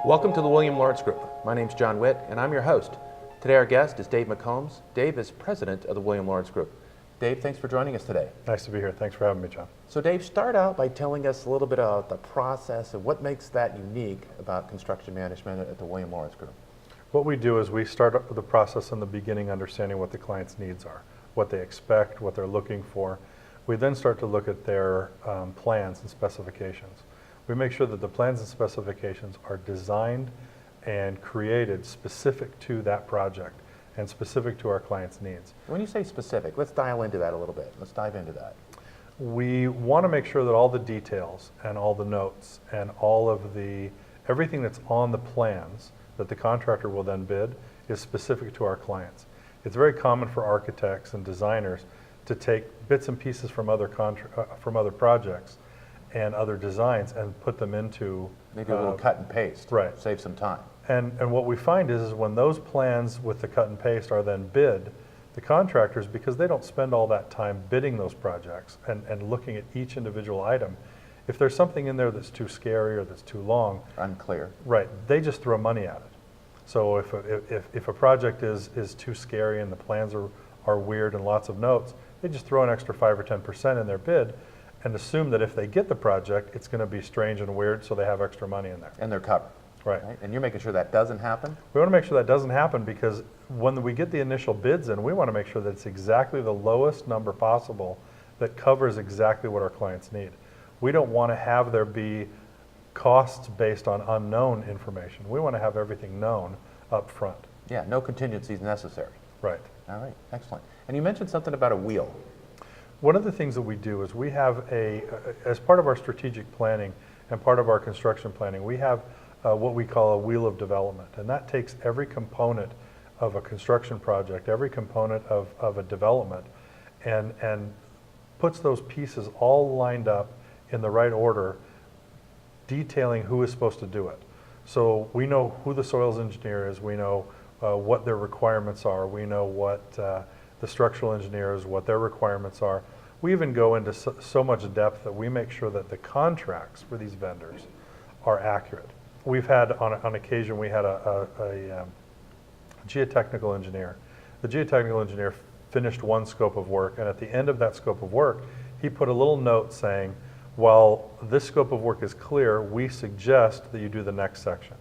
Welcome to the William Lawrence Group. My name's John Witt, and I'm your host. Today our guest is Dave McCombs. Dave is president of the William Lawrence Group. Dave, thanks for joining us today. Nice to be here. Thanks for having me, John. So Dave, start out by telling us a little bit about the process and what makes that unique about construction management at the William Lawrence Group. What we do is we start the process in the beginning, understanding what the client's needs are, what they expect, what they're looking for. We then start to look at their plans and specifications. We make sure that the plans and specifications are designed and created specific to that project and specific to our client's needs. When you say specific, let's dial into that a little bit. Let's dive into that. We want to make sure that all the details and all the notes and all of everything that's on the plans that the contractor will then bid is specific to our clients. It's very common for architects and designers to take bits and pieces from other projects and other designs and put them into maybe a little cut and paste. Right. Save some time. And what we find is when those plans with the cut and paste are then bid, the contractors, because they don't spend all that time bidding those projects and looking at each individual item, if there's something in there that's too scary or that's too long, unclear, right, they just throw money at it. So if a project is too scary and the plans are weird and lots of notes, they just throw an extra 5 or 10% in their bid and assume that if they get the project, it's going to be strange and weird, so they have extra money in there. And they're covered. Right. And you're making sure that doesn't happen? We want to make sure that doesn't happen because when we get the initial bids in, we want to make sure that it's exactly the lowest number possible that covers exactly what our clients need. We don't want to have there be costs based on unknown information. We want to have everything known up front. Yeah, no contingencies necessary. Right. All right, excellent. And you mentioned something about a wheel. One of the things that we do is we have as part of our strategic planning and part of our construction planning, we have what we call a wheel of development. And that takes every component of a construction project, every component of a development, and puts those pieces all lined up in the right order, detailing who is supposed to do it. So we know who the soils engineer is, we know what their requirements are, we know what the structural engineers, what their requirements are. We even go into so much depth that we make sure that the contracts for these vendors are accurate. We've had, on occasion, we had a geotechnical engineer. The geotechnical engineer finished one scope of work, and at the end of that scope of work, he put a little note saying, while this scope of work is clear, we suggest that you do the next section.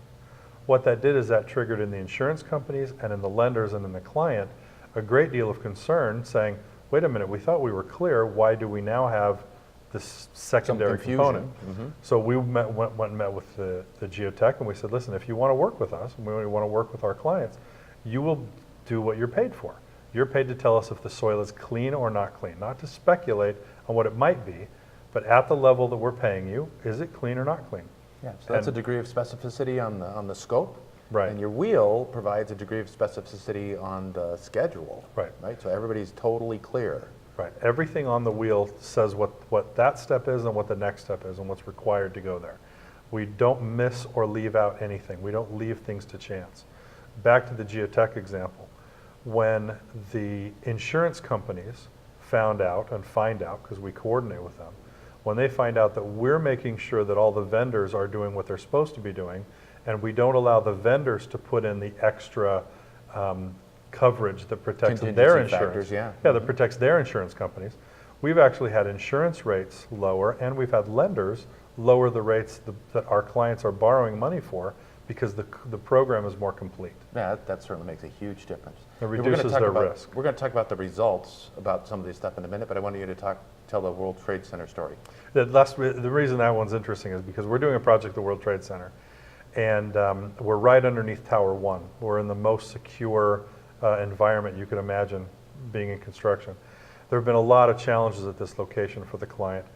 What that did is that triggered in the insurance companies and in the lenders and in the client a great deal of concern, saying, wait a minute, we thought we were clear, why do we now have this secondary component? Mm-hmm. So we went and met with the geotech, and we said, listen, if you want to work with us, and we want to work with our clients, you will do what you're paid for. You're paid to tell us if the soil is clean or not clean, not to speculate on what it might be, but at the level that we're paying you, is it clean or not clean? Yeah, so that's a degree of specificity on the scope. Right. And your wheel provides a degree of specificity on the schedule. Right. Right. So everybody's totally clear. Right. Everything on the wheel says what that step is and what the next step is and what's required to go there. We don't miss or leave out anything. We don't leave things to chance. Back to the geotech example. When the insurance companies find out, because we coordinate with them, when they find out that we're making sure that all the vendors are doing what they're supposed to be doing, and we don't allow the vendors to put in the extra coverage that protects their insurance. Factors, yeah. Yeah, that protects their insurance companies. We've actually had insurance rates lower, and we've had lenders lower the rates that our clients are borrowing money for because the program is more complete. Yeah, that certainly makes a huge difference. It reduces their risk. We're going to talk about the results about some of these stuff in a minute, but I wanted you to tell the World Trade Center story. The reason that one's interesting is because we're doing a project at the World Trade Center, and we're right underneath Tower 1. We're in the most secure environment you could imagine being in construction. There have been a lot of challenges at this location for the client,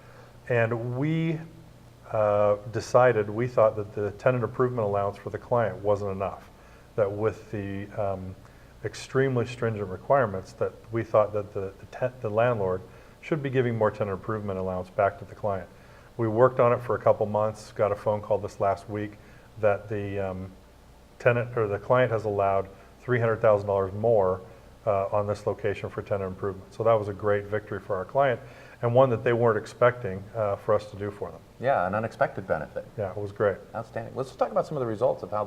and we decided, we thought that the tenant improvement allowance for the client wasn't enough, that with the extremely stringent requirements, that we thought that the landlord should be giving more tenant improvement allowance back to the client. We worked on it for a couple months, got a phone call this last week that the tenant or the client has allowed $300,000 more on this location for tenant improvement. So that was a great victory for our client, and one that they weren't expecting for us to do for them. Yeah, an unexpected benefit. Yeah, it was great. Outstanding. Let's talk about some of the results of how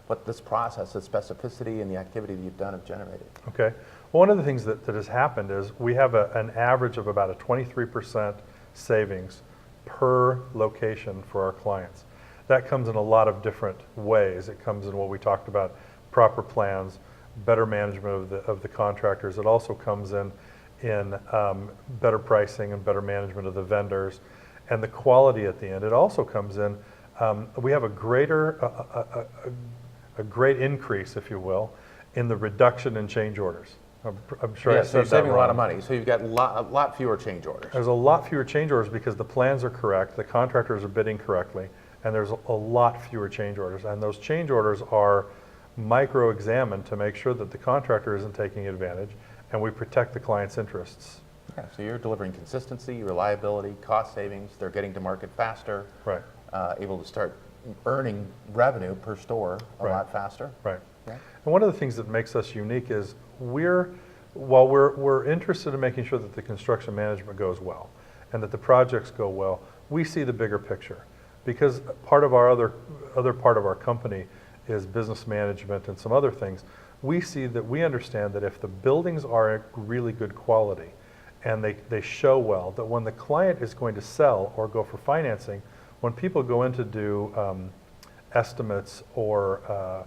what this process, the specificity and the activity that you've done have generated. Okay. Well, one of the things that has happened is we have an average of about a 23% savings per location for our clients. That comes in a lot of different ways. It comes in what we talked about, proper plans, better management of the contractors. It also comes in better pricing and better management of the vendors, and the quality at the end. It also comes in, we have a great increase, if you will, in the reduction in change orders. I'm sure I Yeah, said so you're that saving a lot wrong. of money. So you've got a lot fewer change orders. There's a lot fewer change orders because the plans are correct, the contractors are bidding correctly, and there's a lot fewer change orders. And those change orders are micro-examined to make sure that the contractor isn't taking advantage, and we protect the client's interests. Yeah, so you're delivering consistency, reliability, cost savings. They're getting to market faster. Right. Able to start earning revenue per store a Right. lot faster. Right. Yeah. And one of the things that makes us unique is while we're interested in making sure that the construction management goes well and that the projects go well, we see the bigger picture. Because part of our other part of our company is business management and some other things. We understand that if the buildings are really good quality and they show well, that when the client is going to sell or go for financing, when people go in to do estimates or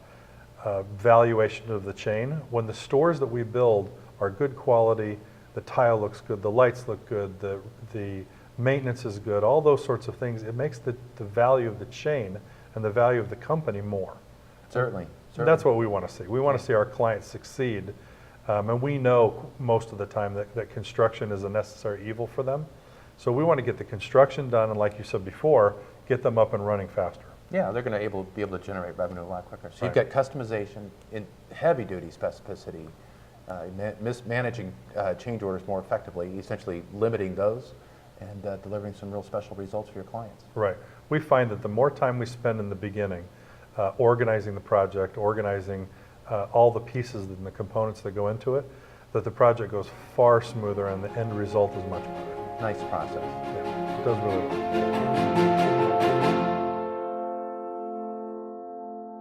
valuation of the chain, when the stores that we build are good quality, the tile looks good, the lights look good, the maintenance is good, all those sorts of things, it makes the value of the chain and the value of the company more. Certainly. That's what we want to see. We want to see our clients succeed. And we know most of the time that construction is a necessary evil for them. So we want to get the construction done, and like you said before, get them up and running faster. Yeah, they're going to be able to generate revenue a lot quicker. So Right. you've got customization, in heavy-duty specificity, managing change orders more effectively, essentially limiting those, and delivering some real special results for your clients. Right. We find that the more time we spend in the beginning organizing the project, organizing all the pieces and the components that go into it, that the project goes far smoother and the end result is much better. Nice process. Yeah, it does really well.